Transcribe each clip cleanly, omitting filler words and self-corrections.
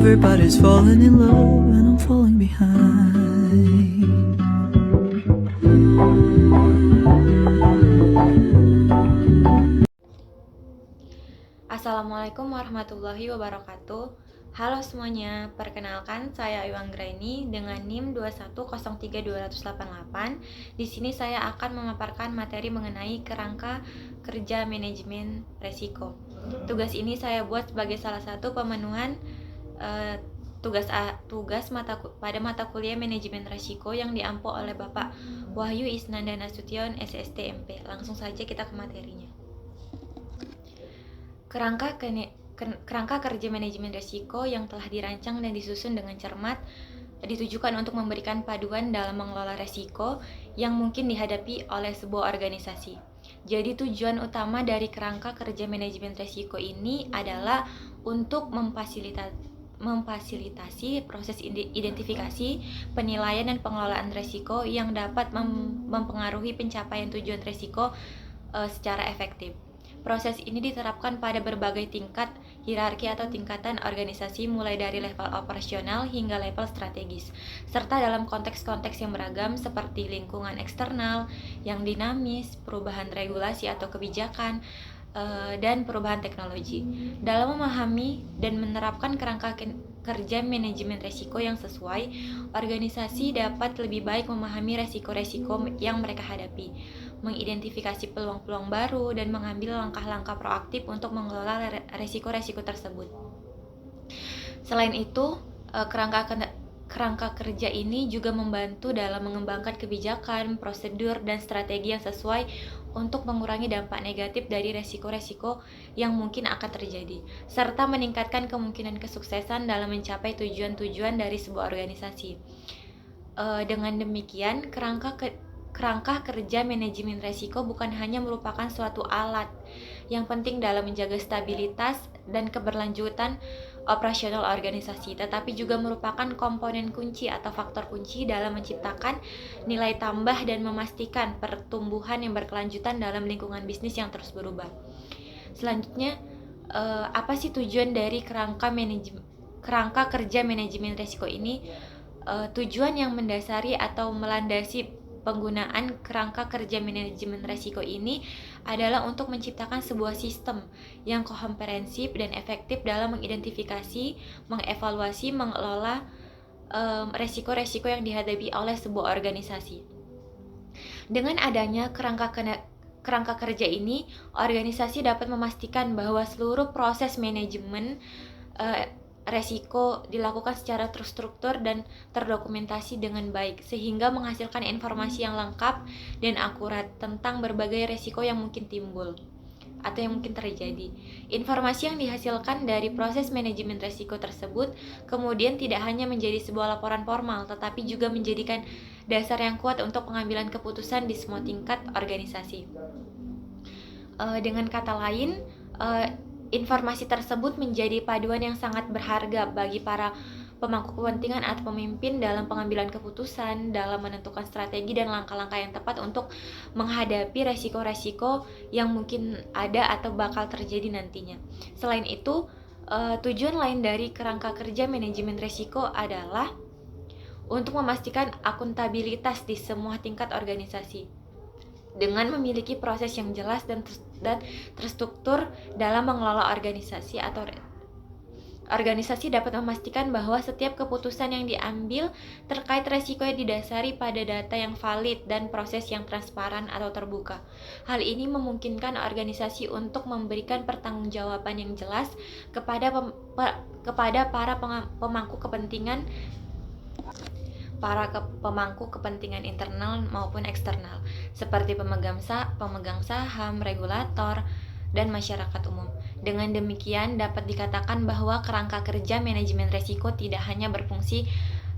Everybody's falling in love and I'm falling behind. Assalamualaikum warahmatullahi wabarakatuh. Halo semuanya, perkenalkan saya Iwan Graini dengan NIM 2103288. Di sini saya akan memaparkan materi mengenai kerangka kerja manajemen resiko. Tugas ini saya buat sebagai salah satu pemenuhan pada mata kuliah manajemen resiko yang diampu oleh Bapak Wahyu Isnanda Nasution SST MP. Langsung saja kita ke materinya. Kerangka kerja manajemen risiko yang telah dirancang dan disusun dengan cermat ditujukan untuk memberikan paduan dalam mengelola risiko yang mungkin dihadapi oleh sebuah organisasi. Jadi tujuan utama dari kerangka kerja manajemen risiko ini adalah untuk memfasilitasi proses identifikasi, penilaian dan pengelolaan risiko yang dapat mempengaruhi pencapaian tujuan risiko secara efektif. Proses ini diterapkan pada berbagai tingkat hierarki atau tingkatan organisasi mulai dari level operasional hingga level strategis, serta dalam konteks-konteks yang beragam seperti lingkungan eksternal yang dinamis, perubahan regulasi atau kebijakan, dan perubahan teknologi. Dalam memahami dan menerapkan kerangka kerja manajemen resiko yang sesuai, organisasi dapat lebih baik memahami resiko-resiko yang mereka hadapi, mengidentifikasi peluang-peluang baru, dan mengambil langkah-langkah proaktif untuk mengelola resiko-resiko tersebut. Selain itu, kerangka kerja ini juga membantu dalam mengembangkan kebijakan, prosedur, dan strategi yang sesuai untuk mengurangi dampak negatif dari resiko-resiko yang mungkin akan terjadi, serta meningkatkan kemungkinan kesuksesan dalam mencapai tujuan-tujuan dari sebuah organisasi. Dengan demikian, kerangka kerja manajemen risiko bukan hanya merupakan suatu alat yang penting dalam menjaga stabilitas dan keberlanjutan operasional organisasi, tetapi juga merupakan komponen kunci atau faktor kunci dalam menciptakan nilai tambah dan memastikan pertumbuhan yang berkelanjutan dalam lingkungan bisnis yang terus berubah. Selanjutnya, apa sih tujuan dari kerangka kerja manajemen risiko ini? Tujuan yang mendasari atau melandasi penggunaan kerangka kerja manajemen risiko ini adalah untuk menciptakan sebuah sistem yang komprehensif dan efektif dalam mengidentifikasi, mengevaluasi, mengelola resiko-resiko yang dihadapi oleh sebuah organisasi. Dengan adanya kerangka kerja ini, organisasi dapat memastikan bahwa seluruh proses manajemen resiko dilakukan secara terstruktur dan terdokumentasi dengan baik, sehingga menghasilkan informasi yang lengkap dan akurat tentang berbagai resiko yang mungkin timbul atau yang mungkin terjadi. Informasi yang dihasilkan dari proses manajemen resiko tersebut kemudian tidak hanya menjadi sebuah laporan formal, tetapi juga menjadikan dasar yang kuat untuk pengambilan keputusan di semua tingkat organisasi. Dengan kata lain, informasi tersebut menjadi paduan yang sangat berharga bagi para pemangku kepentingan atau pemimpin dalam pengambilan keputusan, dalam menentukan strategi dan langkah-langkah yang tepat untuk menghadapi resiko-resiko yang mungkin ada atau bakal terjadi nantinya. Selain itu, tujuan lain dari kerangka kerja manajemen risiko adalah untuk memastikan akuntabilitas di semua tingkat organisasi dengan memiliki proses yang jelas dan terstruktur dalam mengelola organisasi atau organisasi dapat memastikan bahwa setiap keputusan yang diambil terkait resiko yang didasari pada data yang valid dan proses yang transparan atau terbuka. Hal ini memungkinkan organisasi untuk memberikan pertanggungjawaban yang jelas kepada para pemangku kepentingan internal maupun eksternal, seperti pemegang saham, regulator, dan masyarakat umum. Dengan demikian, dapat dikatakan bahwa kerangka kerja manajemen risiko tidak hanya berfungsi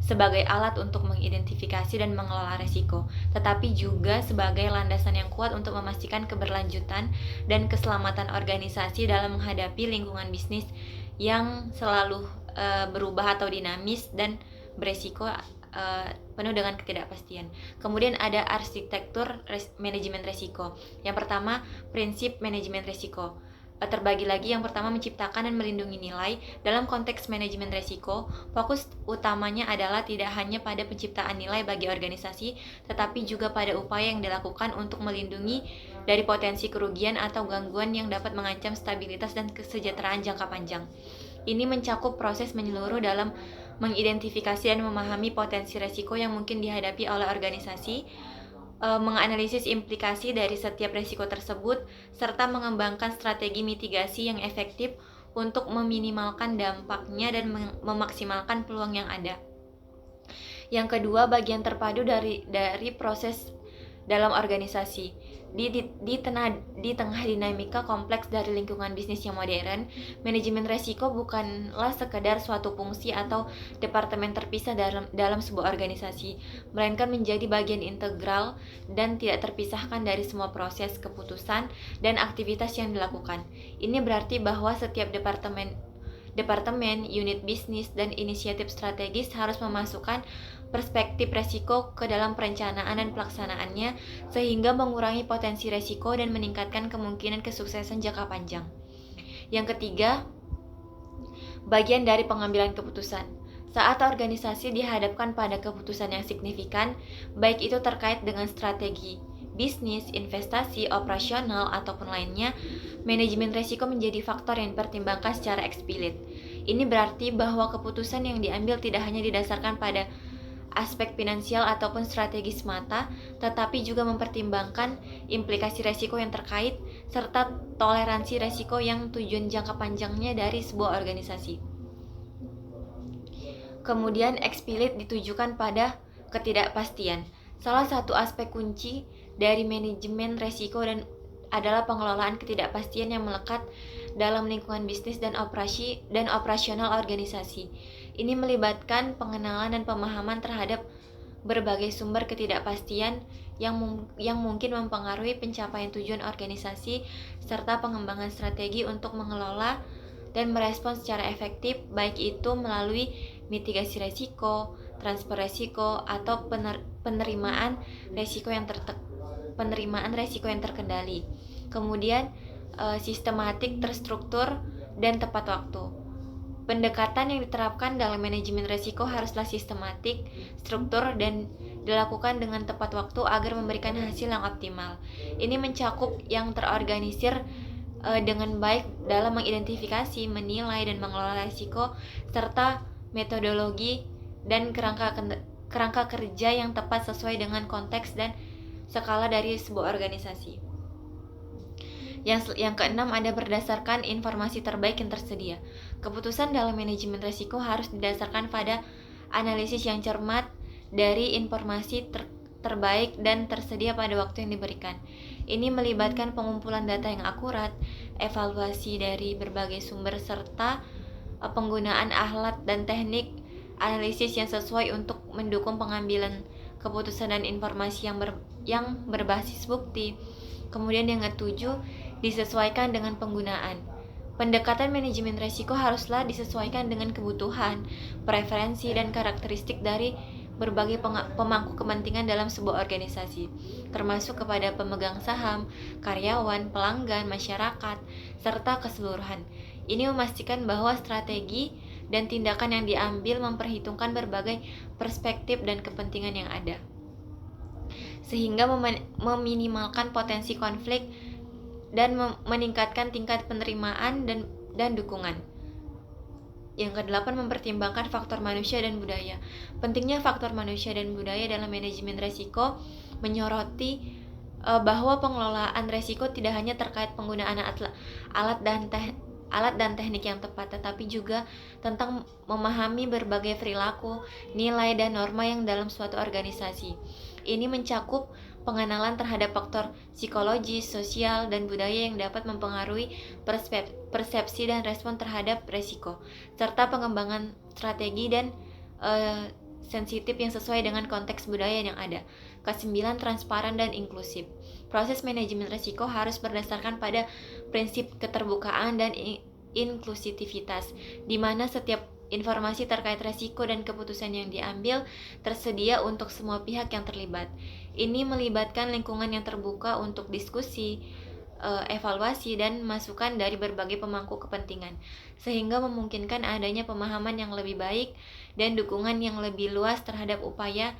sebagai alat untuk mengidentifikasi dan mengelola risiko, tetapi juga sebagai landasan yang kuat untuk memastikan keberlanjutan dan keselamatan organisasi dalam menghadapi lingkungan bisnis yang selalu berubah atau dinamis dan beresiko penuh dengan ketidakpastian. Kemudian ada arsitektur manajemen risiko. Yang pertama, prinsip manajemen risiko. terbagi lagi. Yang pertama, menciptakan dan melindungi nilai. Dalam konteks manajemen resiko, fokus utamanya adalah tidak hanya pada penciptaan nilai bagi organisasi, tetapi juga pada upaya yang dilakukan untuk melindungi dari potensi kerugian atau gangguan yang dapat mengancam stabilitas dan kesejahteraan jangka panjang. Ini mencakup proses menyeluruh dalam mengidentifikasi dan memahami potensi resiko yang mungkin dihadapi oleh organisasi, menganalisis implikasi dari setiap resiko tersebut, serta mengembangkan strategi mitigasi yang efektif untuk meminimalkan dampaknya dan memaksimalkan peluang yang ada. Yang kedua, bagian terpadu dari proses dalam organisasi. Di tengah dinamika kompleks dari lingkungan bisnis yang modern, manajemen resiko bukanlah sekedar suatu fungsi atau departemen terpisah dalam sebuah organisasi, melainkan menjadi bagian integral dan tidak terpisahkan dari semua proses keputusan dan aktivitas yang dilakukan. Ini berarti bahwa setiap departemen, unit bisnis, dan inisiatif strategis harus memasukkan perspektif resiko ke dalam perencanaan dan pelaksanaannya, sehingga mengurangi potensi resiko dan meningkatkan kemungkinan kesuksesan jangka panjang. Yang ketiga, bagian dari pengambilan keputusan. Saat organisasi dihadapkan pada keputusan yang signifikan, baik itu terkait dengan strategi bisnis, investasi, operasional, ataupun lainnya, manajemen resiko menjadi faktor yang dipertimbangkan secara eksplisit. Ini berarti bahwa keputusan yang diambil tidak hanya didasarkan pada aspek finansial ataupun strategi semata, tetapi juga mempertimbangkan implikasi resiko yang terkait, serta toleransi resiko yang tujuan jangka panjangnya dari sebuah organisasi. Kemudian, eksplisit ditujukan pada ketidakpastian. Salah satu aspek kunci dari manajemen resiko adalah pengelolaan ketidakpastian yang melekat dalam lingkungan bisnis dan operasional organisasi. Ini melibatkan pengenalan dan pemahaman terhadap berbagai sumber ketidakpastian yang mungkin mempengaruhi pencapaian tujuan organisasi, serta pengembangan strategi untuk mengelola dan merespons secara efektif, baik itu melalui mitigasi resiko, transfer resiko, atau penerimaan resiko yang terkendali. Kemudian, sistematik, terstruktur, dan tepat waktu. Pendekatan yang diterapkan dalam manajemen resiko haruslah sistematik, struktur, dan dilakukan dengan tepat waktu agar memberikan hasil yang optimal. Ini mencakup yang terorganisir dengan baik dalam mengidentifikasi, menilai, dan mengelola resiko, serta metodologi dan kerangka kerja yang tepat sesuai dengan konteks dan skala dari sebuah organisasi. Yang keenam, ada berdasarkan informasi terbaik yang tersedia. Keputusan dalam manajemen resiko harus didasarkan pada analisis yang cermat dari informasi terbaik dan tersedia pada waktu yang diberikan. Ini melibatkan pengumpulan data yang akurat, evaluasi dari berbagai sumber, serta penggunaan alat dan teknik analisis yang sesuai untuk mendukung pengambilan keputusan dan informasi yang berbasis bukti. Kemudian yang ketujuh, disesuaikan dengan penggunaan. Pendekatan manajemen resiko haruslah disesuaikan dengan kebutuhan, preferensi, dan karakteristik dari berbagai pemangku kepentingan dalam sebuah organisasi, termasuk kepada pemegang saham, karyawan, pelanggan, masyarakat, serta keseluruhan. Ini memastikan bahwa strategi dan tindakan yang diambil memperhitungkan berbagai perspektif dan kepentingan yang ada, sehingga meminimalkan potensi konflik dan meningkatkan tingkat penerimaan dan dukungan. Yang kedelapan, mempertimbangkan faktor manusia dan budaya. Pentingnya faktor manusia dan budaya dalam manajemen resiko menyoroti bahwa pengelolaan resiko tidak hanya terkait penggunaan alat dan teknik yang tepat, tetapi juga tentang memahami berbagai perilaku, nilai, dan norma yang dalam suatu organisasi. Ini mencakup pengenalan terhadap faktor psikologis, sosial, dan budaya yang dapat mempengaruhi persepsi dan respon terhadap resiko, serta pengembangan strategi dan sensitif yang sesuai dengan konteks budaya yang ada. Kesembilan, transparan dan inklusif. Proses manajemen resiko harus berdasarkan pada prinsip keterbukaan dan inklusivitas, di mana setiap informasi terkait resiko dan keputusan yang diambil tersedia untuk semua pihak yang terlibat. Ini melibatkan lingkungan yang terbuka untuk diskusi, evaluasi dan masukan dari berbagai pemangku kepentingan, sehingga memungkinkan adanya pemahaman yang lebih baik dan dukungan yang lebih luas terhadap upaya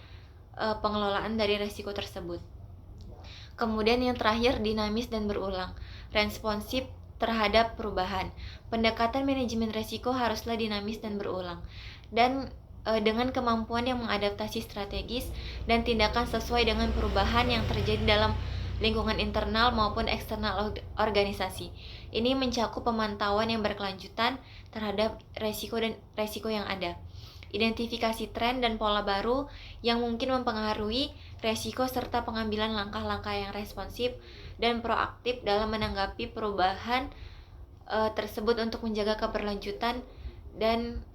pengelolaan dari risiko tersebut. Kemudian yang terakhir, dinamis dan berulang, responsif terhadap perubahan. Pendekatan manajemen risiko haruslah dinamis dan berulang, dan dengan kemampuan yang mengadaptasi strategis dan tindakan sesuai dengan perubahan yang terjadi dalam lingkungan internal maupun eksternal organisasi. Ini mencakup pemantauan yang berkelanjutan terhadap resiko yang ada, identifikasi tren dan pola baru yang mungkin mempengaruhi resiko, serta pengambilan langkah-langkah yang responsif dan proaktif dalam menanggapi perubahan tersebut untuk menjaga keberlanjutan dan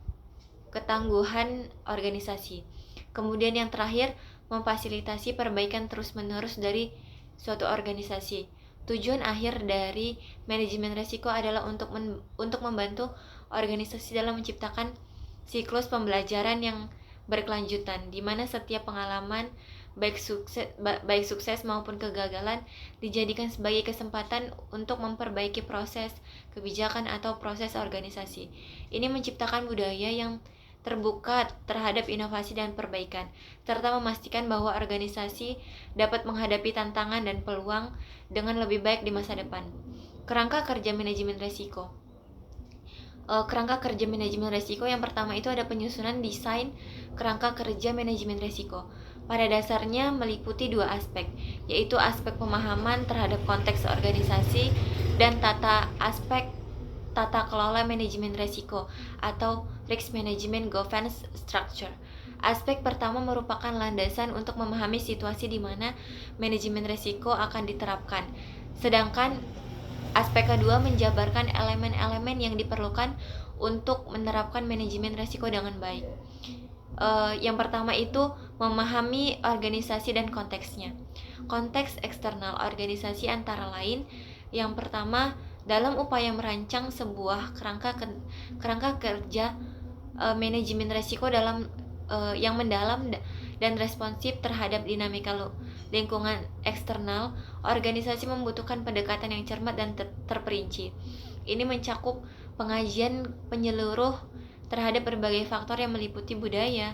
ketangguhan organisasi. Kemudian yang terakhir, memfasilitasi perbaikan terus-menerus dari suatu organisasi. Tujuan akhir dari manajemen risiko adalah untuk membantu organisasi dalam menciptakan siklus pembelajaran yang berkelanjutan, di mana setiap pengalaman baik sukses maupun kegagalan dijadikan sebagai kesempatan untuk memperbaiki proses, kebijakan atau proses organisasi. Ini menciptakan budaya yang terbuka terhadap inovasi dan perbaikan, serta memastikan bahwa organisasi dapat menghadapi tantangan dan peluang dengan lebih baik di masa depan. Kerangka kerja manajemen risiko. Kerangka kerja manajemen risiko yang pertama itu ada penyusunan desain kerangka kerja manajemen risiko. Pada dasarnya meliputi dua aspek, yaitu aspek pemahaman terhadap konteks organisasi dan aspek tata kelola manajemen risiko atau risk management governance structure. Aspek pertama merupakan landasan untuk memahami situasi di mana manajemen risiko akan diterapkan, sedangkan aspek kedua menjabarkan elemen-elemen yang diperlukan untuk menerapkan manajemen risiko dengan baik. Yang pertama itu memahami organisasi dan konteksnya. Konteks eksternal organisasi antara lain, yang pertama, dalam upaya merancang sebuah kerangka kerja manajemen risiko yang mendalam dan responsif terhadap dinamika lingkungan eksternal, organisasi membutuhkan pendekatan yang cermat dan terperinci. Ini mencakup pengajian penyeluruh terhadap berbagai faktor yang meliputi budaya,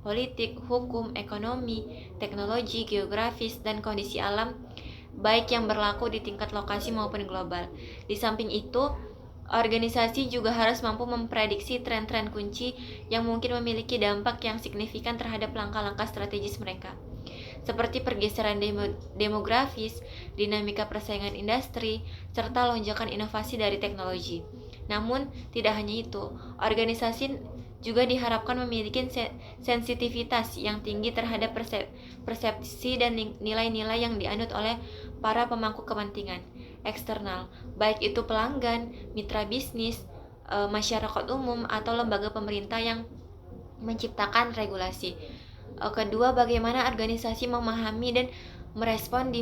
politik, hukum, ekonomi, teknologi, geografis, dan kondisi alam, baik yang berlaku di tingkat lokasi maupun global. Di samping itu, organisasi juga harus mampu memprediksi tren-tren kunci yang mungkin memiliki dampak yang signifikan terhadap langkah-langkah strategis mereka, seperti pergeseran demografis, dinamika persaingan industri, serta lonjakan inovasi dari teknologi. Namun, tidak hanya itu, organisasi juga diharapkan memiliki sensitivitas yang tinggi terhadap persepsi dan nilai-nilai yang dianut oleh para pemangku kepentingan eksternal, baik itu pelanggan, mitra bisnis, masyarakat umum, atau lembaga pemerintah yang menciptakan regulasi. Kedua, bagaimana organisasi memahami dan merespon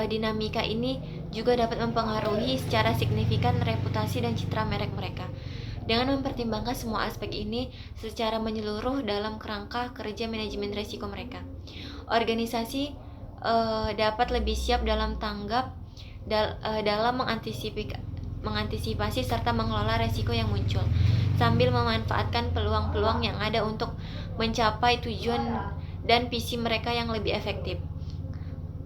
dinamika ini juga dapat mempengaruhi secara signifikan reputasi dan citra merek mereka. Dengan mempertimbangkan semua aspek ini secara menyeluruh dalam kerangka kerja manajemen risiko mereka, organisasi dapat lebih siap dalam dalam mengantisipasi serta mengelola risiko yang muncul, sambil memanfaatkan peluang-peluang yang ada untuk mencapai tujuan dan visi mereka yang lebih efektif.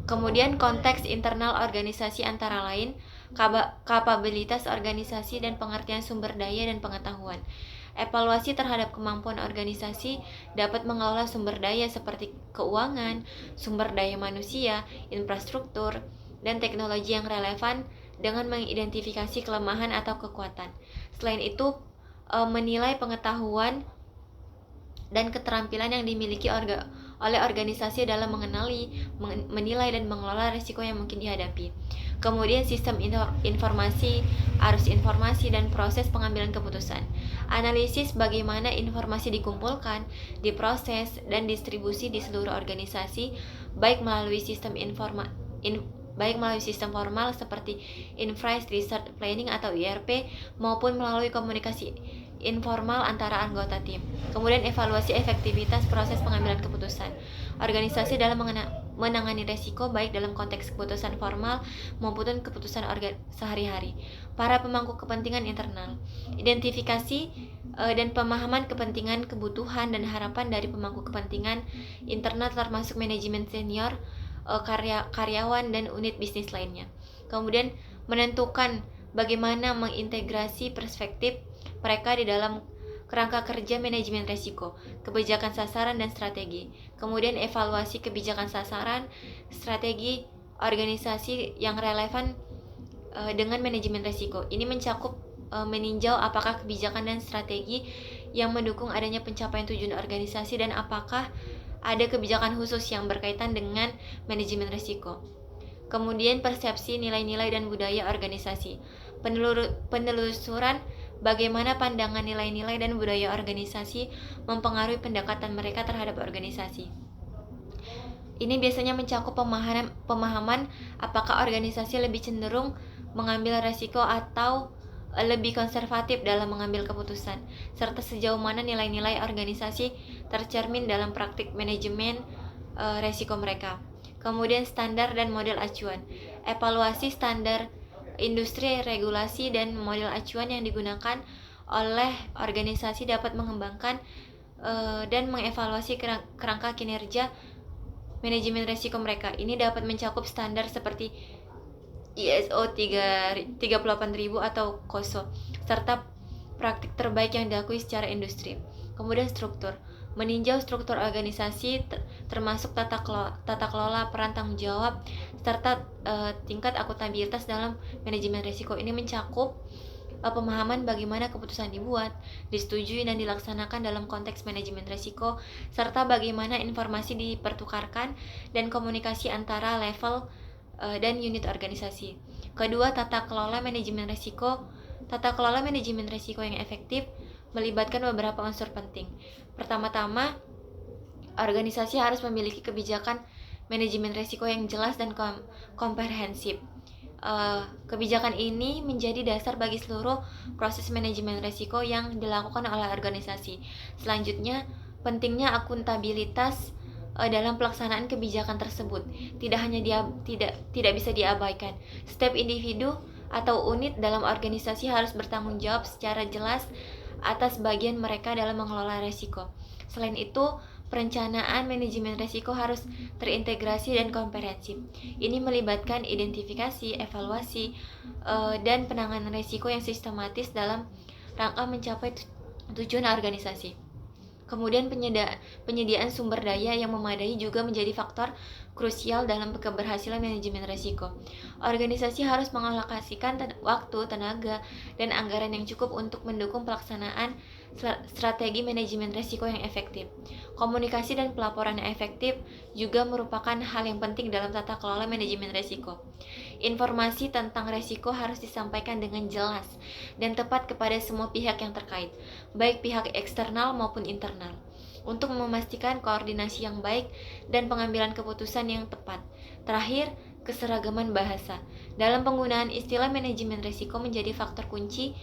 Kemudian konteks internal organisasi antara lain, kapabilitas organisasi dan pengertian sumber daya dan pengetahuan. Evaluasi terhadap kemampuan organisasi dapat mengelola sumber daya seperti keuangan, sumber daya manusia, infrastruktur, dan teknologi yang relevan dengan mengidentifikasi kelemahan atau kekuatan. Selain itu, menilai pengetahuan dan keterampilan yang dimiliki oleh organisasi dalam menilai dan mengelola risiko yang mungkin dihadapi. Kemudian sistem informasi, arus informasi, dan proses pengambilan keputusan. Analisis bagaimana informasi dikumpulkan, diproses, dan distribusi di seluruh organisasi, baik melalui sistem formal seperti Enterprise Research Planning atau IRP, maupun melalui komunikasi informal antara anggota tim. Kemudian evaluasi efektivitas proses pengambilan keputusan. Organisasi dalam menangani resiko baik dalam konteks keputusan formal maupun keputusan sehari-hari. Para pemangku kepentingan internal, identifikasi dan pemahaman kepentingan, kebutuhan, dan harapan dari pemangku kepentingan internal termasuk manajemen senior, karyawan, dan unit bisnis lainnya. Kemudian menentukan bagaimana mengintegrasi perspektif mereka di dalam kerangka kerja manajemen resiko, kebijakan sasaran, dan strategi. Kemudian evaluasi kebijakan sasaran, strategi, organisasi yang relevan dengan manajemen resiko. Ini mencakup meninjau apakah kebijakan dan strategi yang mendukung adanya pencapaian tujuan organisasi dan apakah ada kebijakan khusus yang berkaitan dengan manajemen resiko. Kemudian persepsi, nilai-nilai, dan budaya organisasi. Penelusuran bagaimana pandangan nilai-nilai dan budaya organisasi mempengaruhi pendekatan mereka terhadap organisasi. Ini biasanya mencakup pemahaman apakah organisasi lebih cenderung mengambil resiko atau lebih konservatif dalam mengambil keputusan, serta sejauh mana nilai-nilai organisasi tercermin dalam praktik manajemen resiko mereka. Kemudian standar dan model acuan. Evaluasi standar industri, regulasi, dan model acuan yang digunakan oleh organisasi dapat mengembangkan dan mengevaluasi kerangka kinerja manajemen risiko mereka. Ini dapat mencakup standar seperti ISO 38000 atau KOSO, serta praktik terbaik yang diakui secara industri. Kemudian struktur. Meninjau struktur organisasi termasuk tata kelola, peran tanggung jawab, serta tingkat akuntabilitas dalam manajemen risiko. Ini mencakup pemahaman bagaimana keputusan dibuat, disetujui, dan dilaksanakan dalam konteks manajemen risiko, serta bagaimana informasi dipertukarkan dan komunikasi antara level dan unit organisasi. Kedua, tata kelola manajemen risiko. Tata kelola manajemen risiko yang efektif melibatkan beberapa unsur penting. Pertama-tama, organisasi harus memiliki kebijakan manajemen risiko yang jelas dan komprehensif. Kebijakan ini menjadi dasar bagi seluruh proses manajemen risiko yang dilakukan oleh organisasi. Selanjutnya, pentingnya akuntabilitas dalam pelaksanaan kebijakan tersebut tidak bisa diabaikan. Setiap individu atau unit dalam organisasi harus bertanggung jawab secara jelas atas bagian mereka dalam mengelola risiko. Selain itu, perencanaan manajemen risiko harus terintegrasi dan komprehensif. Ini melibatkan identifikasi, evaluasi, dan penanganan risiko yang sistematis dalam rangka mencapai tujuan organisasi. Kemudian penyediaan sumber daya yang memadai juga menjadi faktor krusial dalam keberhasilan manajemen risiko. Organisasi harus mengalokasikan waktu, tenaga, dan anggaran yang cukup untuk mendukung pelaksanaan strategi manajemen risiko yang efektif. Komunikasi dan pelaporan yang efektif juga merupakan hal yang penting dalam tata kelola manajemen risiko. Informasi tentang risiko harus disampaikan dengan jelas dan tepat kepada semua pihak yang terkait, baik pihak eksternal maupun internal, untuk memastikan koordinasi yang baik dan pengambilan keputusan yang tepat. Terakhir, keseragaman bahasa. Dalam penggunaan istilah manajemen risiko menjadi faktor kunci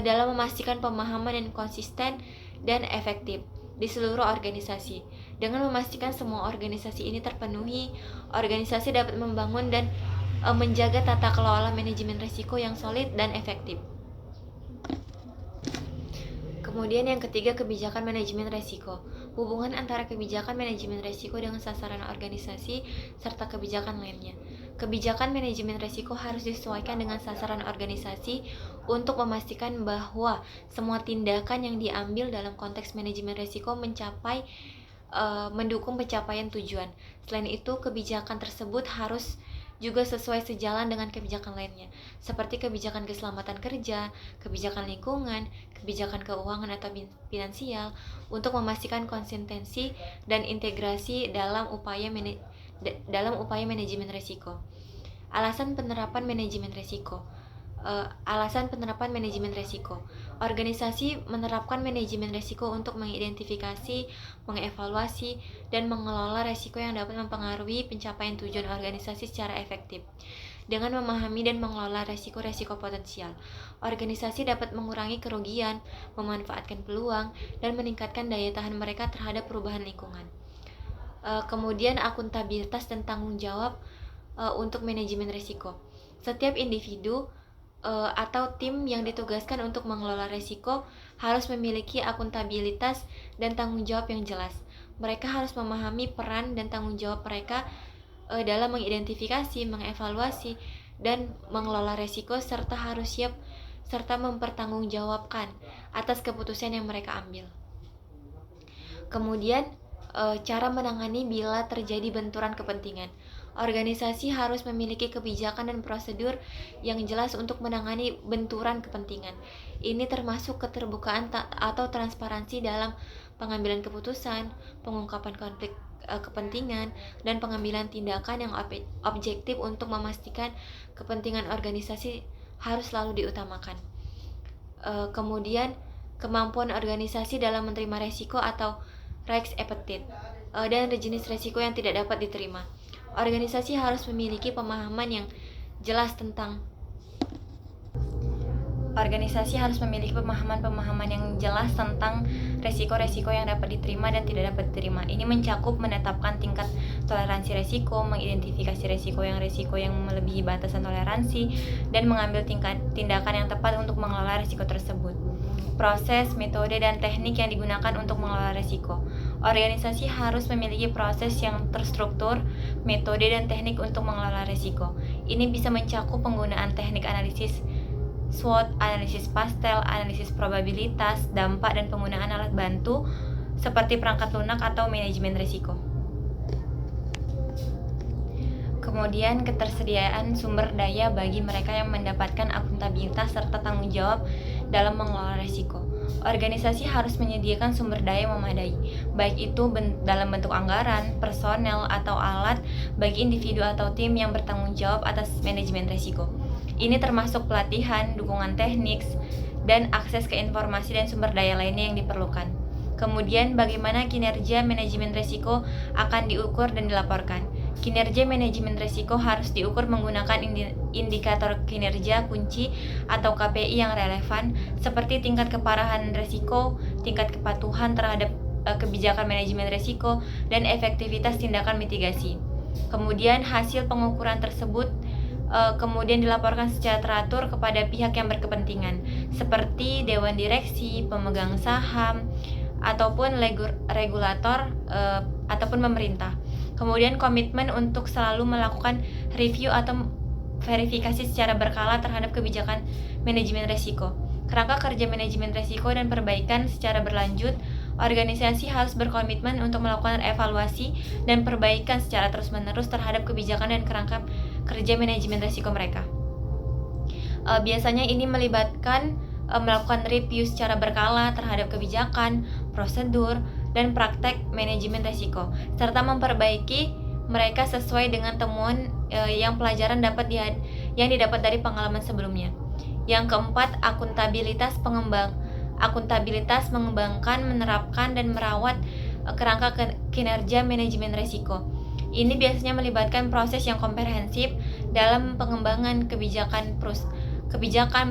dalam memastikan pemahaman yang konsisten dan efektif di seluruh organisasi. Dengan memastikan semua organisasi ini terpenuhi, organisasi dapat membangun dan menjaga tata kelola manajemen risiko yang solid dan efektif. Kemudian yang ketiga, kebijakan manajemen risiko. Hubungan antara kebijakan manajemen risiko dengan sasaran organisasi serta kebijakan lainnya. Kebijakan manajemen risiko harus disesuaikan dengan sasaran organisasi untuk memastikan bahwa semua tindakan yang diambil dalam konteks manajemen risiko mendukung pencapaian tujuan. Selain itu, kebijakan tersebut harus juga sesuai sejalan dengan kebijakan lainnya, seperti kebijakan keselamatan kerja, kebijakan lingkungan, kebijakan keuangan atau finansial, untuk memastikan konsistensi dan integrasi dalam upaya manajemen risiko. Alasan penerapan manajemen risiko. Organisasi menerapkan manajemen risiko untuk mengidentifikasi, mengevaluasi, dan mengelola risiko yang dapat mempengaruhi pencapaian tujuan organisasi secara efektif. Dengan memahami dan mengelola risiko-risiko potensial, organisasi dapat mengurangi kerugian, memanfaatkan peluang, dan meningkatkan daya tahan mereka terhadap perubahan lingkungan. Kemudian akuntabilitas dan tanggung jawab untuk manajemen risiko. Setiap individu atau tim yang ditugaskan untuk mengelola risiko harus memiliki akuntabilitas dan tanggung jawab yang jelas. Mereka harus memahami peran dan tanggung jawab mereka dalam mengidentifikasi, mengevaluasi, dan mengelola risiko, serta harus siap serta mempertanggungjawabkan atas keputusan yang mereka ambil. Kemudian, cara menangani bila terjadi benturan kepentingan. Organisasi harus memiliki kebijakan dan prosedur yang jelas untuk menangani benturan kepentingan. Ini termasuk keterbukaan atau transparansi dalam pengambilan keputusan, pengungkapan konflik kepentingan, dan pengambilan tindakan yang objektif untuk memastikan kepentingan organisasi harus selalu diutamakan. Kemudian, kemampuan organisasi dalam menerima resiko atau risk appetite dan jenis resiko yang tidak dapat diterima. Organisasi harus memiliki pemahaman yang jelas tentang resiko-resiko yang dapat diterima dan tidak dapat diterima. Ini mencakup menetapkan tingkat toleransi resiko, mengidentifikasi resiko yang melebihi batasan toleransi, dan mengambil tindakan yang tepat untuk mengelola resiko tersebut. Proses, metode, dan teknik yang digunakan untuk mengelola risiko. Organisasi harus memiliki proses yang terstruktur, metode, dan teknik untuk mengelola risiko. Ini bisa mencakup penggunaan teknik analisis SWOT, analisis pastel, analisis probabilitas, dampak, dan penggunaan alat bantu seperti perangkat lunak atau manajemen risiko. Kemudian, ketersediaan sumber daya bagi mereka yang mendapatkan akuntabilitas serta tanggung jawab dalam mengelola risiko. Organisasi harus menyediakan sumber daya yang memadai, baik itu dalam bentuk anggaran, personel, atau alat bagi individu atau tim yang bertanggung jawab atas manajemen risiko. Ini termasuk pelatihan, dukungan teknik, dan akses ke informasi dan sumber daya lainnya yang diperlukan. Kemudian, bagaimana kinerja manajemen risiko akan diukur dan dilaporkan. Kinerja manajemen risiko harus diukur menggunakan indikator kinerja kunci atau KPI yang relevan, seperti tingkat keparahan risiko, tingkat kepatuhan terhadap kebijakan manajemen risiko, dan efektivitas tindakan mitigasi. Kemudian, hasil pengukuran tersebut kemudian dilaporkan secara teratur kepada pihak yang berkepentingan, seperti dewan direksi, pemegang saham, ataupun regulator ataupun pemerintah. Kemudian, komitmen untuk selalu melakukan review atau verifikasi secara berkala terhadap kebijakan manajemen risiko. Kerangka kerja manajemen risiko dan perbaikan secara berlanjut, organisasi harus berkomitmen untuk melakukan evaluasi dan perbaikan secara terus-menerus terhadap kebijakan dan kerangka kerja manajemen risiko mereka. Biasanya ini melibatkan melakukan review secara berkala terhadap kebijakan, prosedur, dan praktek manajemen risiko, serta memperbaiki mereka sesuai dengan temuan yang pelajaran yang didapat dari pengalaman sebelumnya. Yang keempat, akuntabilitas mengembangkan, menerapkan, dan merawat kerangka kinerja manajemen risiko. Ini biasanya melibatkan proses yang komprehensif dalam pengembangan kebijakan,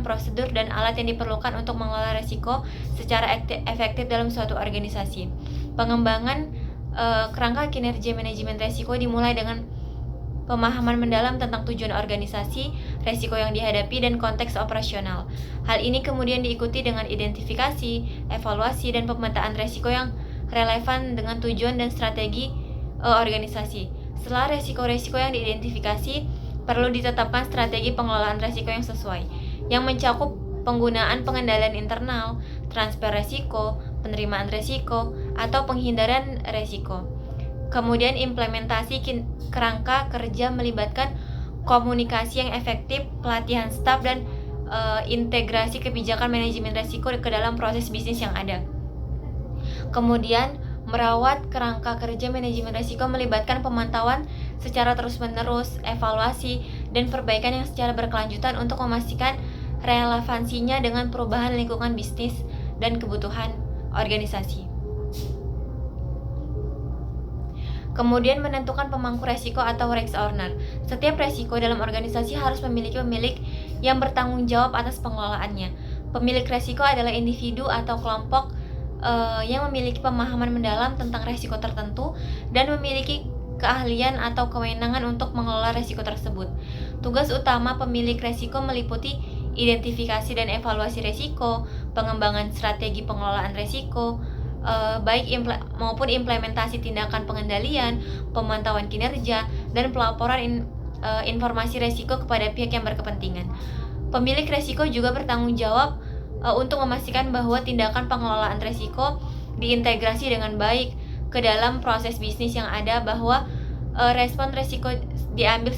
prosedur, dan alat yang diperlukan untuk mengelola risiko secara efektif dalam suatu organisasi. Pengembangan kerangka kinerja manajemen risiko dimulai dengan pemahaman mendalam tentang tujuan organisasi, risiko yang dihadapi, dan konteks operasional. Hal ini kemudian diikuti dengan identifikasi, evaluasi, dan pemetaan risiko yang relevan dengan tujuan dan strategi organisasi. Setelah risiko-risiko yang diidentifikasi, perlu ditetapkan strategi pengelolaan risiko yang sesuai, yang mencakup penggunaan pengendalian internal, transfer risiko, penerimaan risiko, atau penghindaran risiko. Kemudian, implementasi kerangka kerja melibatkan komunikasi yang efektif, pelatihan staf, dan integrasi kebijakan manajemen risiko ke dalam proses bisnis yang ada. Kemudian, merawat kerangka kerja manajemen risiko melibatkan pemantauan secara terus-menerus, evaluasi, dan perbaikan yang secara berkelanjutan untuk memastikan relevansinya dengan perubahan lingkungan bisnis dan kebutuhan organisasi. Kemudian, menentukan pemangku resiko atau risk owner. Setiap resiko dalam organisasi harus memiliki pemilik yang bertanggung jawab atas pengelolaannya. Pemilik resiko adalah individu atau kelompok yang memiliki pemahaman mendalam tentang resiko tertentu dan memiliki keahlian atau kewenangan untuk mengelola resiko tersebut. Tugas utama pemilik resiko meliputi identifikasi dan evaluasi resiko, pengembangan strategi pengelolaan resiko, maupun implementasi tindakan pengendalian, pemantauan kinerja, dan pelaporan informasi resiko kepada pihak yang berkepentingan. Pemilik resiko juga bertanggung jawab untuk memastikan bahwa tindakan pengelolaan resiko diintegrasi dengan baik ke dalam proses bisnis yang ada, bahwa respon resiko diambil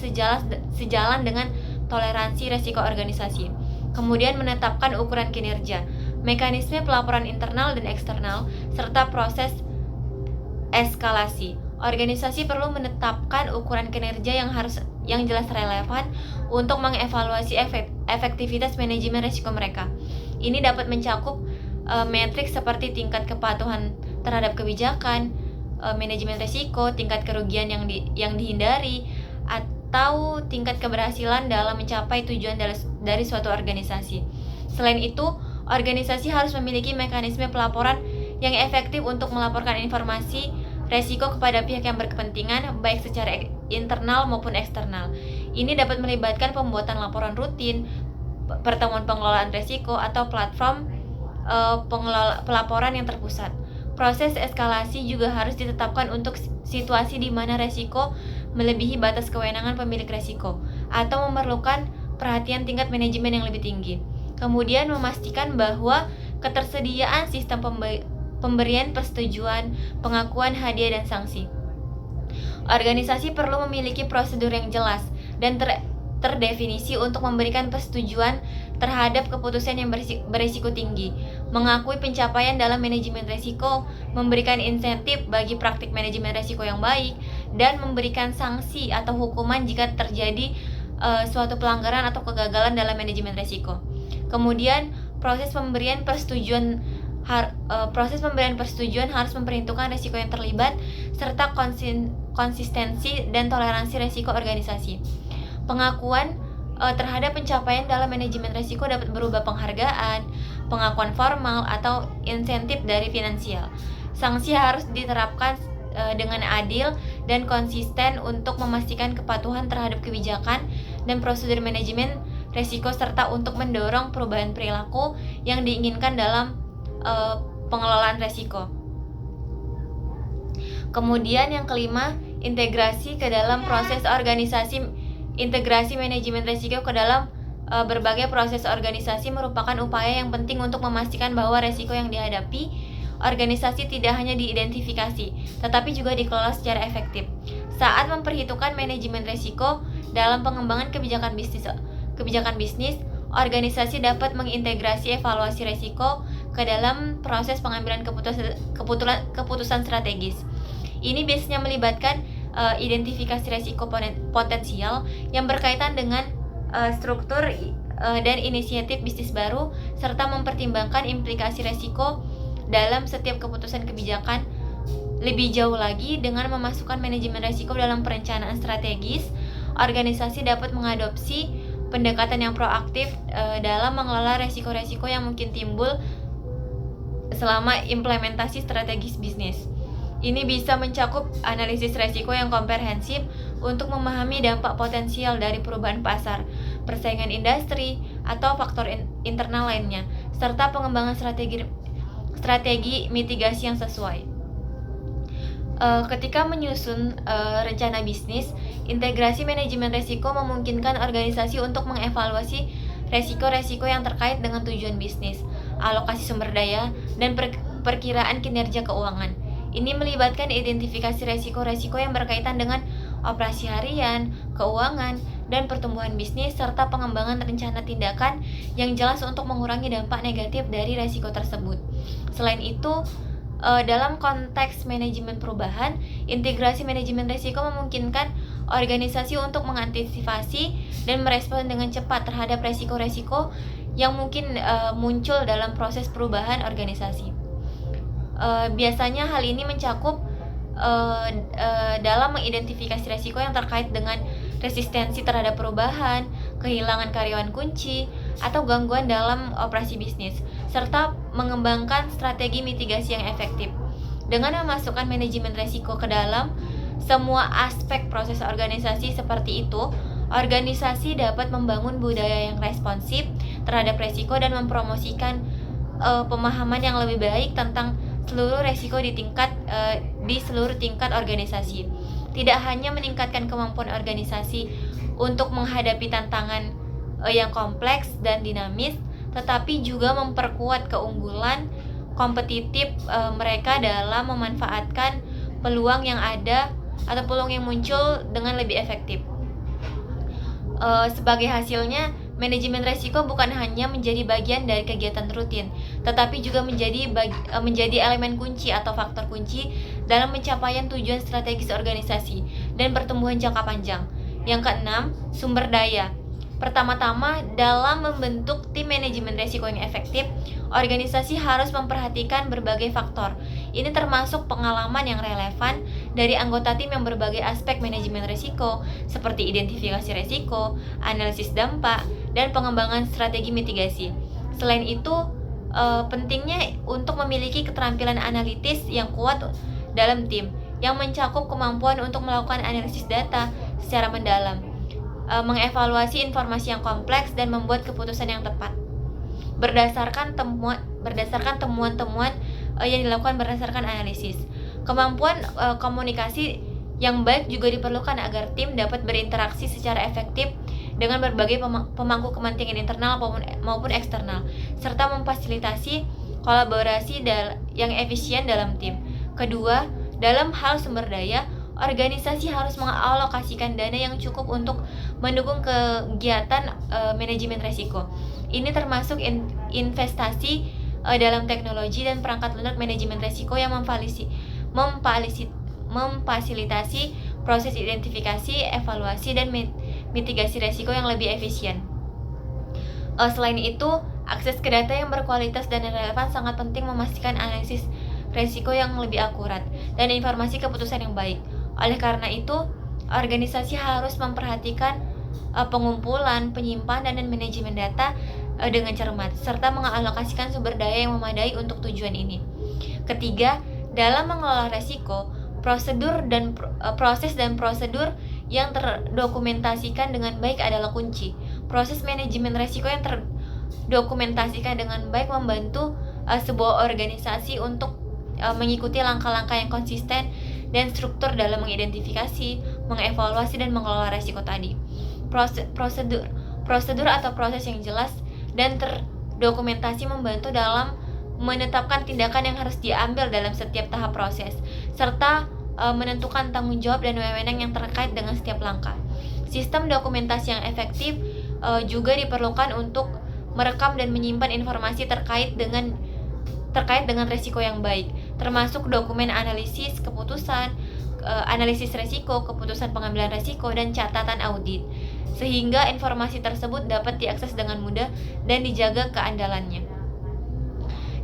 sejalan dengan toleransi resiko organisasi. Kemudian menetapkan ukuran kinerja, mekanisme pelaporan internal dan eksternal, serta proses eskalasi. Organisasi perlu menetapkan ukuran kinerja yang jelas relevan untuk mengevaluasi efektivitas manajemen risiko mereka. Ini dapat mencakup metrik seperti tingkat kepatuhan terhadap kebijakan, manajemen risiko, tingkat kerugian yang dihindari, atau tingkat keberhasilan dalam mencapai tujuan dari suatu organisasi. Selain itu, organisasi harus memiliki mekanisme pelaporan yang efektif untuk melaporkan informasi resiko kepada pihak yang berkepentingan, baik secara internal maupun eksternal. Ini dapat melibatkan pembuatan laporan rutin, pertemuan pengelolaan resiko, atau platform pelaporan yang terpusat. Proses eskalasi juga harus ditetapkan untuk situasi di mana resiko melebihi batas kewenangan pemilik resiko atau memerlukan perhatian tingkat manajemen yang lebih tinggi. Kemudian memastikan bahwa ketersediaan sistem pemberian persetujuan, pengakuan hadiah, dan sanksi. Organisasi perlu memiliki prosedur yang jelas dan terdefinisi untuk memberikan persetujuan terhadap keputusan yang berisiko tinggi, mengakui pencapaian dalam manajemen risiko, memberikan insentif bagi praktik manajemen risiko yang baik, dan memberikan sanksi atau hukuman jika terjadi suatu pelanggaran atau kegagalan dalam manajemen risiko. Kemudian proses pemberian persetujuan harus memperhitungkan risiko yang terlibat serta konsistensi dan toleransi risiko organisasi. Pengakuan terhadap pencapaian dalam manajemen risiko dapat berupa penghargaan, pengakuan formal, atau insentif dari finansial. Sanksi harus diterapkan dengan adil dan konsisten untuk memastikan kepatuhan terhadap kebijakan dan prosedur manajemen risiko, serta untuk mendorong perubahan perilaku yang diinginkan dalam pengelolaan risiko. Kemudian yang kelima, integrasi ke dalam proses organisasi. Integrasi manajemen risiko ke dalam berbagai proses organisasi merupakan upaya yang penting untuk memastikan bahwa risiko yang dihadapi organisasi tidak hanya diidentifikasi, tetapi juga dikelola secara efektif. Saat memperhitungkan manajemen risiko dalam pengembangan kebijakan bisnis, organisasi dapat mengintegrasi evaluasi risiko ke dalam proses pengambilan keputusan strategis. Ini biasanya melibatkan identifikasi risiko potensial yang berkaitan dengan struktur dan inisiatif bisnis baru, serta mempertimbangkan implikasi risiko dalam setiap keputusan kebijakan. Lebih jauh lagi, dengan memasukkan manajemen risiko dalam perencanaan strategis, organisasi dapat mengadopsi pendekatan yang proaktif dalam mengelola risiko-risiko yang mungkin timbul selama implementasi strategis bisnis. Ini bisa mencakup analisis risiko yang komprehensif untuk memahami dampak potensial dari perubahan pasar, persaingan industri, atau faktor internal lainnya, serta pengembangan strategi mitigasi yang sesuai. Ketika menyusun rencana bisnis, integrasi manajemen risiko memungkinkan organisasi untuk mengevaluasi risiko-risiko yang terkait dengan tujuan bisnis, alokasi sumber daya, dan perkiraan kinerja keuangan. Ini melibatkan identifikasi risiko-risiko yang berkaitan dengan operasi harian, keuangan, dan pertumbuhan bisnis, serta pengembangan rencana tindakan yang jelas untuk mengurangi dampak negatif dari risiko tersebut. Selain itu, dalam konteks manajemen perubahan, integrasi manajemen risiko memungkinkan organisasi untuk mengantisipasi dan merespon dengan cepat terhadap risiko-risiko yang mungkin muncul dalam proses perubahan organisasi. Biasanya hal ini mencakup dalam mengidentifikasi risiko yang terkait dengan resistensi terhadap perubahan, kehilangan karyawan kunci, atau gangguan dalam operasi bisnis, serta mengembangkan strategi mitigasi yang efektif. Dengan memasukkan manajemen resiko ke dalam semua aspek proses organisasi seperti itu, organisasi dapat membangun budaya yang responsif terhadap resiko dan mempromosikan pemahaman yang lebih baik tentang seluruh resiko di seluruh tingkat organisasi. Tidak hanya meningkatkan kemampuan organisasi untuk menghadapi tantangan yang kompleks dan dinamis, tetapi juga memperkuat keunggulan kompetitif mereka dalam memanfaatkan peluang yang ada atau peluang yang muncul dengan lebih efektif. Sebagai hasilnya, manajemen resiko bukan hanya menjadi bagian dari kegiatan rutin, tetapi juga menjadi elemen kunci atau faktor kunci dalam pencapaian tujuan strategis organisasi dan pertumbuhan jangka panjang. Yang keenam, sumber daya. Pertama-tama, dalam membentuk tim manajemen resiko yang efektif, organisasi harus memperhatikan berbagai faktor. Ini termasuk pengalaman yang relevan dari anggota tim yang berbagai aspek manajemen resiko, seperti identifikasi resiko, analisis dampak, dan pengembangan strategi mitigasi. Selain itu, pentingnya untuk memiliki keterampilan analitis yang kuat dalam tim, yang mencakup kemampuan untuk melakukan analisis data secara mendalam, mengevaluasi informasi yang kompleks dan membuat keputusan yang tepat berdasarkan temuan-temuan yang dilakukan berdasarkan analisis. Kemampuan komunikasi yang baik juga diperlukan agar tim dapat berinteraksi secara efektif dengan berbagai pemangku kepentingan internal maupun eksternal, serta memfasilitasi kolaborasi yang efisien dalam tim. Kedua, dalam hal sumber daya, organisasi harus mengalokasikan dana yang cukup untuk mendukung kegiatan manajemen resiko. Ini termasuk investasi dalam teknologi dan perangkat lunak manajemen resiko yang memfasilitasi proses identifikasi, evaluasi, dan mitigasi resiko yang lebih efisien. Selain itu, akses ke data yang berkualitas dan relevan sangat penting memastikan analisis resiko yang lebih akurat dan informasi keputusan yang baik. Oleh karena itu, organisasi harus memperhatikan pengumpulan, penyimpanan, dan manajemen data dengan cermat, serta mengalokasikan sumber daya yang memadai untuk tujuan ini. Ketiga, dalam mengelola resiko, proses dan prosedur yang terdokumentasikan dengan baik adalah kunci. Proses manajemen resiko yang terdokumentasikan dengan baik membantu sebuah organisasi untuk mengikuti langkah-langkah yang konsisten dan struktur dalam mengidentifikasi, mengevaluasi, dan mengelola resiko tadi. Prosedur atau proses yang jelas dan terdokumentasi membantu dalam menetapkan tindakan yang harus diambil dalam setiap tahap proses, serta menentukan tanggung jawab dan wewenang yang terkait dengan setiap langkah. Sistem dokumentasi yang efektif juga diperlukan untuk merekam dan menyimpan informasi terkait dengan resiko yang baik, termasuk dokumen analisis keputusan, analisis resiko, keputusan pengambilan resiko, dan catatan audit, sehingga informasi tersebut dapat diakses dengan mudah dan dijaga keandalannya.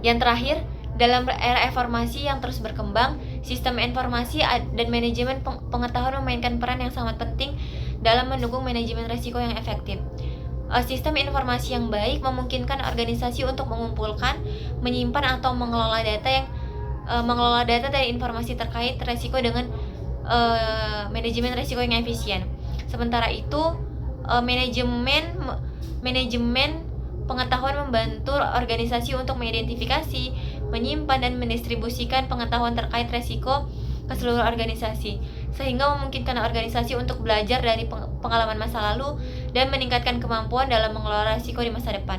Yang terakhir, dalam era informasi yang terus berkembang, sistem informasi dan manajemen pengetahuan memainkan peran yang sangat penting dalam mendukung manajemen resiko yang efektif. Sistem informasi yang baik memungkinkan organisasi untuk mengumpulkan, menyimpan, atau mengelola data dan informasi terkait resiko dengan manajemen resiko yang efisien. Sementara itu, manajemen pengetahuan membantu organisasi untuk mengidentifikasi, menyimpan, dan mendistribusikan pengetahuan terkait resiko ke seluruh organisasi, sehingga memungkinkan organisasi untuk belajar dari pengalaman masa lalu dan meningkatkan kemampuan dalam mengelola risiko di masa depan.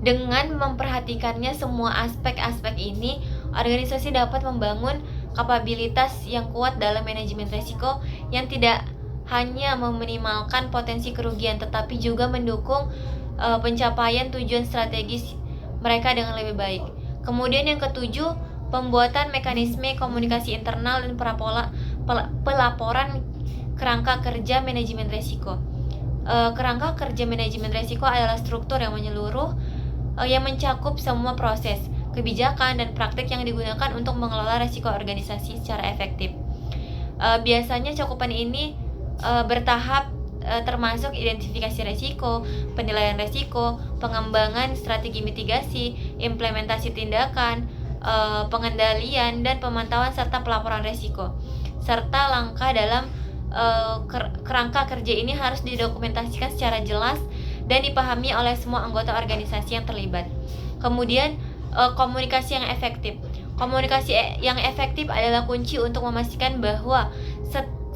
Dengan memperhatikannya semua aspek-aspek ini, organisasi dapat membangun kapabilitas yang kuat dalam manajemen risiko yang tidak hanya meminimalkan potensi kerugian, tetapi juga mendukung pencapaian tujuan strategis mereka dengan lebih baik. Kemudian yang ketujuh, pembuatan mekanisme komunikasi internal dan pelaporan kerangka kerja manajemen risiko. Kerangka kerja manajemen risiko adalah struktur yang menyeluruh yang mencakup semua proses, kebijakan, dan praktik yang digunakan untuk mengelola risiko organisasi secara efektif. Biasanya cakupan ini bertahap termasuk identifikasi resiko, penilaian resiko, pengembangan strategi mitigasi, implementasi tindakan, pengendalian dan pemantauan serta pelaporan resiko. Serta langkah dalam kerangka kerja ini harus didokumentasikan secara jelas dan dipahami oleh semua anggota organisasi yang terlibat. Kemudian komunikasi yang efektif. Komunikasi yang efektif adalah kunci untuk memastikan bahwa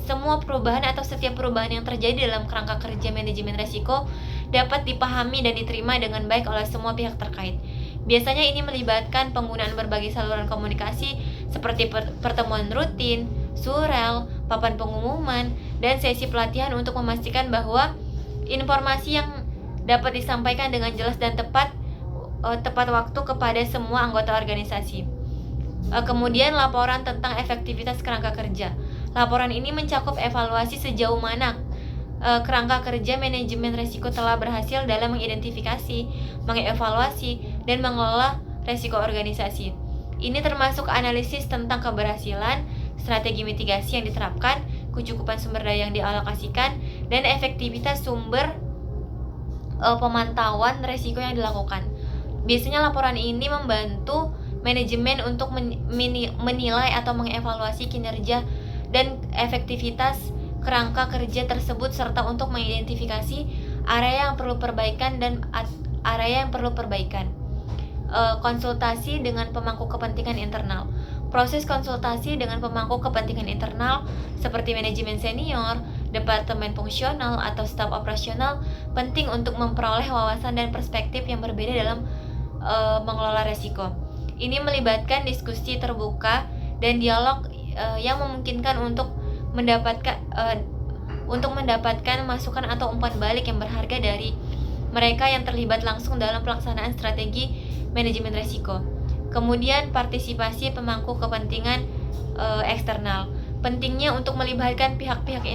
semua perubahan atau setiap perubahan yang terjadi dalam kerangka kerja manajemen resiko dapat dipahami dan diterima dengan baik oleh semua pihak terkait. Biasanya ini melibatkan penggunaan berbagai saluran komunikasi seperti pertemuan rutin, surel, papan pengumuman, dan sesi pelatihan untuk memastikan bahwa informasi yang dapat disampaikan dengan jelas dan tepat waktu kepada semua anggota organisasi. Kemudian laporan tentang efektivitas kerangka kerja. Laporan ini mencakup evaluasi sejauh mana kerangka kerja manajemen risiko telah berhasil dalam mengidentifikasi, mengevaluasi, dan mengelola risiko organisasi. Ini termasuk analisis tentang keberhasilan, strategi mitigasi yang diterapkan, kecukupan sumber daya yang dialokasikan, dan efektivitas sumber pemantauan risiko yang dilakukan. Biasanya laporan ini membantu manajemen untuk menilai atau mengevaluasi kinerja dan efektivitas kerangka kerja tersebut serta untuk mengidentifikasi area yang perlu perbaikan dan area yang perlu perbaikan. Konsultasi dengan pemangku kepentingan internal. Proses konsultasi dengan pemangku kepentingan internal seperti manajemen senior, departemen fungsional atau staf operasional penting untuk memperoleh wawasan dan perspektif yang berbeda dalam mengelola resiko. Ini melibatkan diskusi terbuka dan dialog yang memungkinkan untuk mendapatkan masukan atau umpan balik yang berharga dari mereka yang terlibat langsung dalam pelaksanaan strategi manajemen risiko. Kemudian partisipasi pemangku kepentingan eksternal. Pentingnya untuk melibatkan pihak-pihak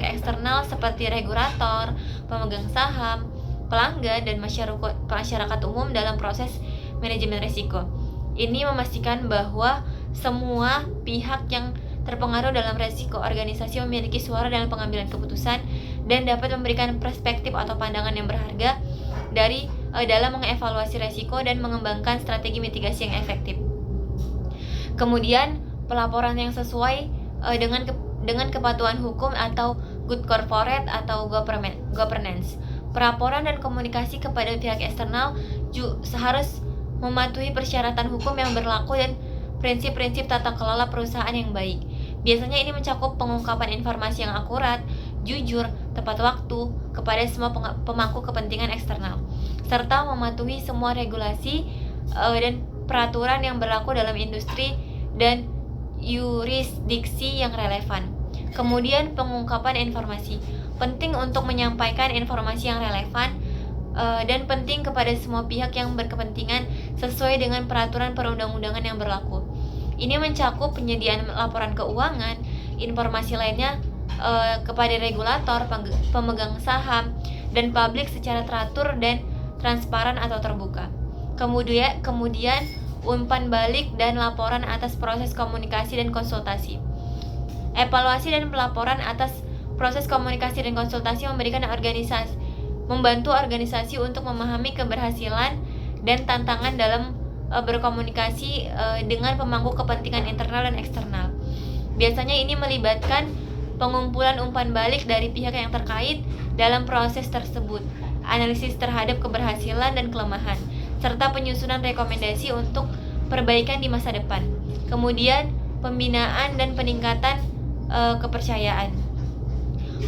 eksternal seperti regulator, pemegang saham, pelanggan, dan masyarakat umum dalam proses manajemen risiko. Ini memastikan bahwa semua pihak yang terpengaruh dalam risiko organisasi memiliki suara dalam pengambilan keputusan dan dapat memberikan perspektif atau pandangan yang berharga dalam mengevaluasi risiko dan mengembangkan strategi mitigasi yang efektif. Kemudian pelaporan yang sesuai dengan kepatuhan hukum atau good corporate atau governance. Pelaporan dan komunikasi kepada pihak eksternal harus mematuhi persyaratan hukum yang berlaku dan prinsip-prinsip tata kelola perusahaan yang baik. Biasanya ini mencakup pengungkapan informasi yang akurat, jujur, tepat waktu kepada semua pemangku kepentingan eksternal, serta mematuhi semua regulasi dan peraturan yang berlaku dalam industri dan yurisdiksi yang relevan. Kemudian pengungkapan informasi. Penting untuk menyampaikan informasi yang relevan dan penting kepada semua pihak yang berkepentingan sesuai dengan peraturan perundang-undangan yang berlaku. Ini mencakup penyediaan laporan keuangan, informasi lainnya kepada regulator, pemegang saham, dan publik secara teratur dan transparan atau terbuka. Kemudian umpan balik dan laporan atas proses komunikasi dan konsultasi. Evaluasi dan pelaporan atas proses komunikasi dan konsultasi membantu organisasi untuk memahami keberhasilan dan tantangan dalam berkomunikasi dengan pemangku kepentingan internal dan eksternal. Biasanya ini melibatkan pengumpulan umpan balik dari pihak yang terkait dalam proses tersebut, analisis terhadap keberhasilan dan kelemahan, serta penyusunan rekomendasi untuk perbaikan di masa depan. Kemudian pembinaan dan peningkatan kepercayaan.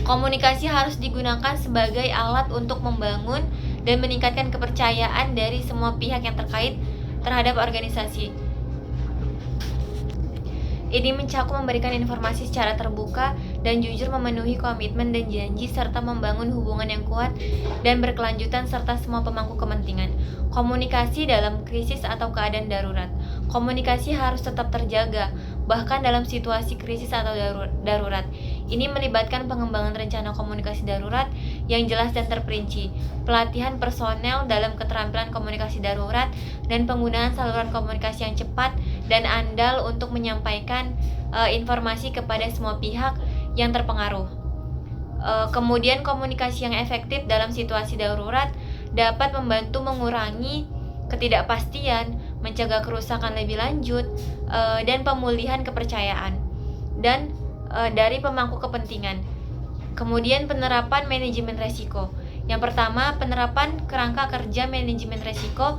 Komunikasi harus digunakan sebagai alat untuk membangun dan meningkatkan kepercayaan dari semua pihak yang terkait terhadap organisasi. Ini mencakup memberikan informasi secara terbuka dan jujur, memenuhi komitmen dan janji, serta membangun hubungan yang kuat dan berkelanjutan serta semua pemangku kepentingan. Komunikasi dalam krisis atau keadaan darurat. Komunikasi harus tetap terjaga, bahkan dalam situasi krisis atau darurat. Ini melibatkan pengembangan rencana komunikasi darurat yang jelas dan terperinci, pelatihan personel dalam keterampilan komunikasi darurat, dan penggunaan saluran komunikasi yang cepat dan andal untuk menyampaikan informasi kepada semua pihak yang terpengaruh. Kemudian komunikasi yang efektif dalam situasi darurat dapat membantu mengurangi ketidakpastian, mencegah kerusakan lebih lanjut, dan pemulihan kepercayaan dan dari pemangku kepentingan. Kemudian penerapan manajemen resiko. Yang pertama, penerapan kerangka kerja manajemen resiko,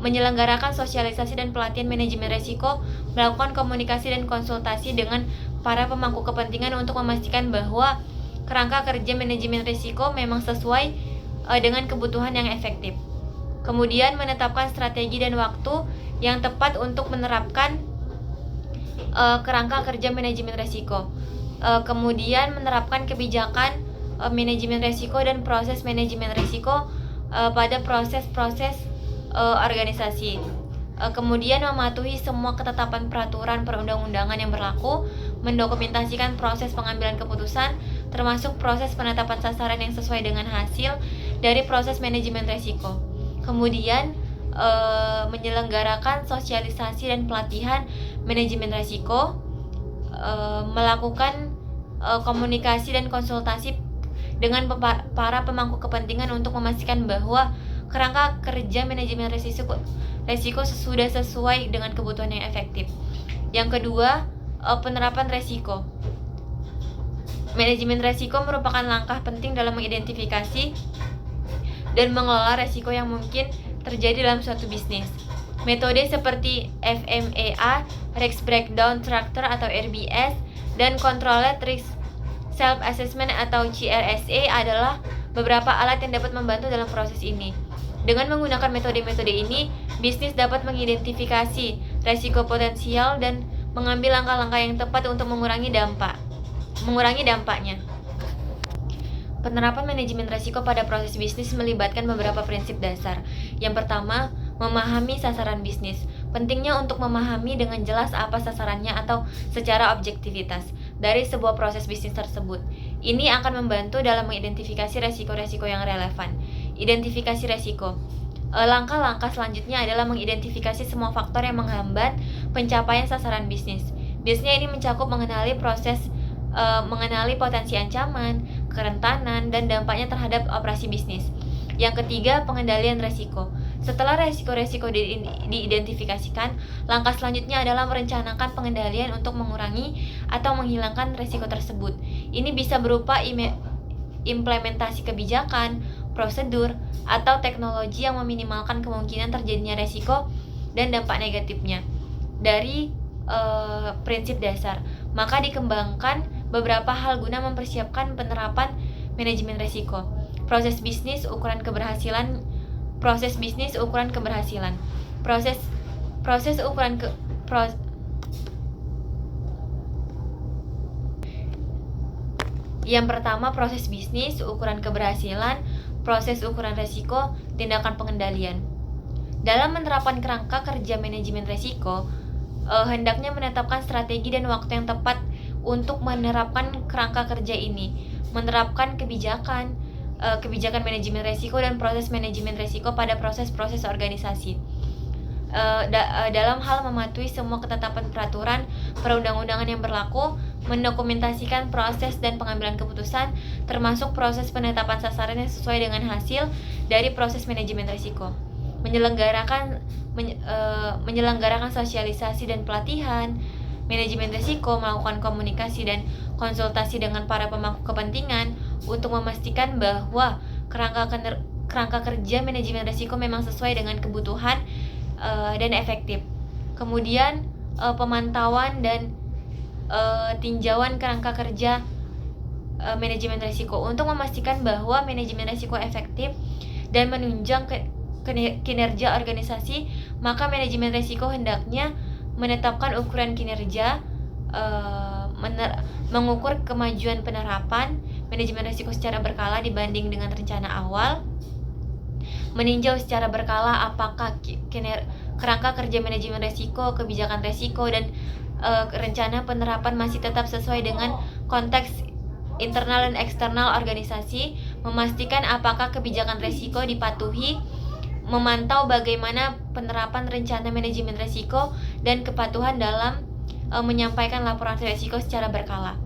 menyelenggarakan sosialisasi dan pelatihan manajemen resiko, melakukan komunikasi dan konsultasi dengan para pemangku kepentingan untuk memastikan bahwa kerangka kerja manajemen risiko memang sesuai dengan kebutuhan yang efektif. Kemudian menetapkan strategi dan waktu yang tepat untuk menerapkan kerangka kerja manajemen risiko. Kemudian menerapkan kebijakan manajemen risiko dan proses manajemen risiko pada proses-proses organisasi. Kemudian mematuhi semua ketetapan peraturan perundang-undangan yang berlaku, mendokumentasikan proses pengambilan keputusan, termasuk proses penetapan sasaran yang sesuai dengan hasil dari proses manajemen risiko. Kemudian menyelenggarakan sosialisasi dan pelatihan manajemen risiko, melakukan komunikasi dan konsultasi dengan para pemangku kepentingan untuk memastikan bahwa kerangka kerja manajemen resiko sudah sesuai dengan kebutuhan yang efektif. Yang kedua, penerapan resiko. Manajemen resiko merupakan langkah penting dalam mengidentifikasi dan mengelola resiko yang mungkin terjadi dalam suatu bisnis. Metode seperti FMEA, Risk Breakdown Structure atau RBS, dan Controlled Risk Self-Assessment atau CRSA adalah beberapa alat yang dapat membantu dalam proses ini. Dengan menggunakan metode-metode ini, bisnis dapat mengidentifikasi resiko potensial dan mengambil langkah-langkah yang tepat untuk mengurangi dampaknya. Penerapan manajemen risiko pada proses bisnis melibatkan beberapa prinsip dasar. Yang pertama, memahami sasaran bisnis. Pentingnya untuk memahami dengan jelas apa sasarannya atau secara objektivitas dari sebuah proses bisnis tersebut. Ini akan membantu dalam mengidentifikasi resiko-resiko yang relevan. Identifikasi resiko. Langkah-langkah selanjutnya adalah mengidentifikasi semua faktor yang menghambat pencapaian sasaran bisnis. Biasanya ini mencakup mengenali potensi ancaman, kerentanan, dan dampaknya terhadap operasi bisnis. Yang ketiga, pengendalian resiko. Setelah resiko-resiko diidentifikasikan, langkah selanjutnya adalah merencanakan pengendalian untuk mengurangi atau menghilangkan resiko tersebut. Ini bisa berupa implementasi kebijakan, prosedur, atau teknologi yang meminimalkan kemungkinan terjadinya resiko dan dampak negatifnya. Dari prinsip dasar, maka dikembangkan beberapa hal guna mempersiapkan penerapan manajemen risiko. Proses bisnis ukuran keberhasilan. Yang pertama, proses bisnis, ukuran keberhasilan, proses ukuran risiko, tindakan pengendalian. Dalam menerapkan kerangka kerja manajemen risiko, hendaknya menetapkan strategi dan waktu yang tepat untuk menerapkan kerangka kerja ini, menerapkan kebijakan manajemen risiko dan proses manajemen risiko pada proses-proses organisasi. Dalam hal mematuhi semua ketetapan peraturan perundang-undangan yang berlaku, mendokumentasikan proses dan pengambilan keputusan, termasuk proses penetapan sasaran yang sesuai dengan hasil dari proses manajemen risiko. Menyelenggarakan sosialisasi dan pelatihan manajemen risiko, melakukan komunikasi dan konsultasi dengan para pemangku kepentingan untuk memastikan bahwa kerangka kerja manajemen risiko memang sesuai dengan kebutuhan dan efektif. Kemudian pemantauan dan tinjauan kerangka kerja manajemen risiko untuk memastikan bahwa manajemen risiko efektif dan menunjang kinerja organisasi, maka manajemen risiko hendaknya menetapkan ukuran kinerja, mengukur kemajuan penerapan manajemen risiko secara berkala dibanding dengan rencana awal, meninjau secara berkala apakah kerangka kerja manajemen risiko, kebijakan risiko, dan rencana penerapan masih tetap sesuai dengan konteks internal dan eksternal organisasi, memastikan apakah kebijakan risiko dipatuhi, memantau bagaimana penerapan rencana manajemen risiko dan kepatuhan dalam menyampaikan laporan risiko secara berkala.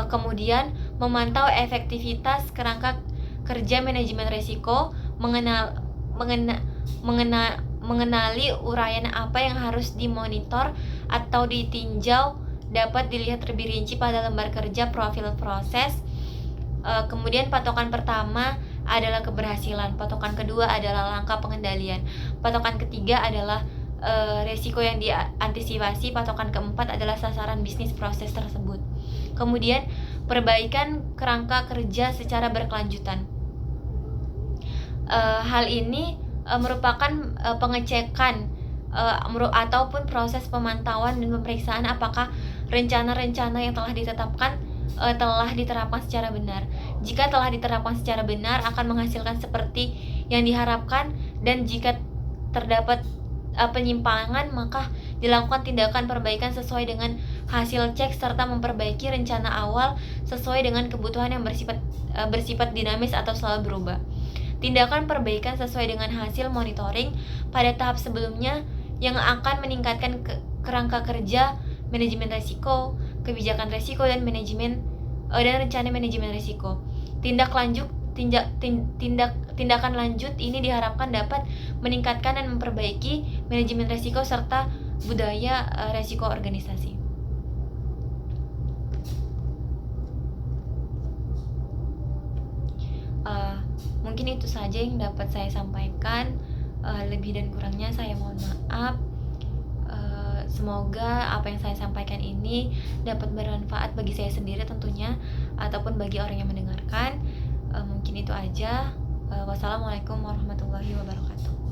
Kemudian memantau efektivitas kerangka kerja manajemen risiko, mengenali uraian apa yang harus dimonitor atau ditinjau, dapat dilihat lebih rinci pada lembar kerja profil proses. Kemudian patokan pertama adalah keberhasilan, patokan kedua adalah langkah pengendalian, patokan ketiga adalah resiko yang diantisipasi, patokan keempat adalah sasaran bisnis proses tersebut. Kemudian perbaikan kerangka kerja secara berkelanjutan. Hal ini merupakan pengecekan ataupun proses pemantauan dan pemeriksaan apakah rencana-rencana yang telah ditetapkan telah diterapkan secara benar. Jika telah diterapkan secara benar akan menghasilkan seperti yang diharapkan, dan jika terdapat penyimpangan maka dilakukan tindakan perbaikan sesuai dengan hasil cek serta memperbaiki rencana awal sesuai dengan kebutuhan yang bersifat dinamis atau selalu berubah. Tindakan perbaikan sesuai dengan hasil monitoring pada tahap sebelumnya yang akan meningkatkan kerangka kerja manajemen risiko, kebijakan risiko, dan rencana manajemen risiko. Tindakan lanjut ini diharapkan dapat meningkatkan dan memperbaiki manajemen risiko serta budaya risiko organisasi. Mungkin itu saja yang dapat saya sampaikan. Lebih dan kurangnya saya mohon maaf. Semoga apa yang saya sampaikan ini dapat bermanfaat bagi saya sendiri tentunya, ataupun bagi orang yang mendengarkan. Mungkin itu aja. Wassalamualaikum warahmatullahi wabarakatuh.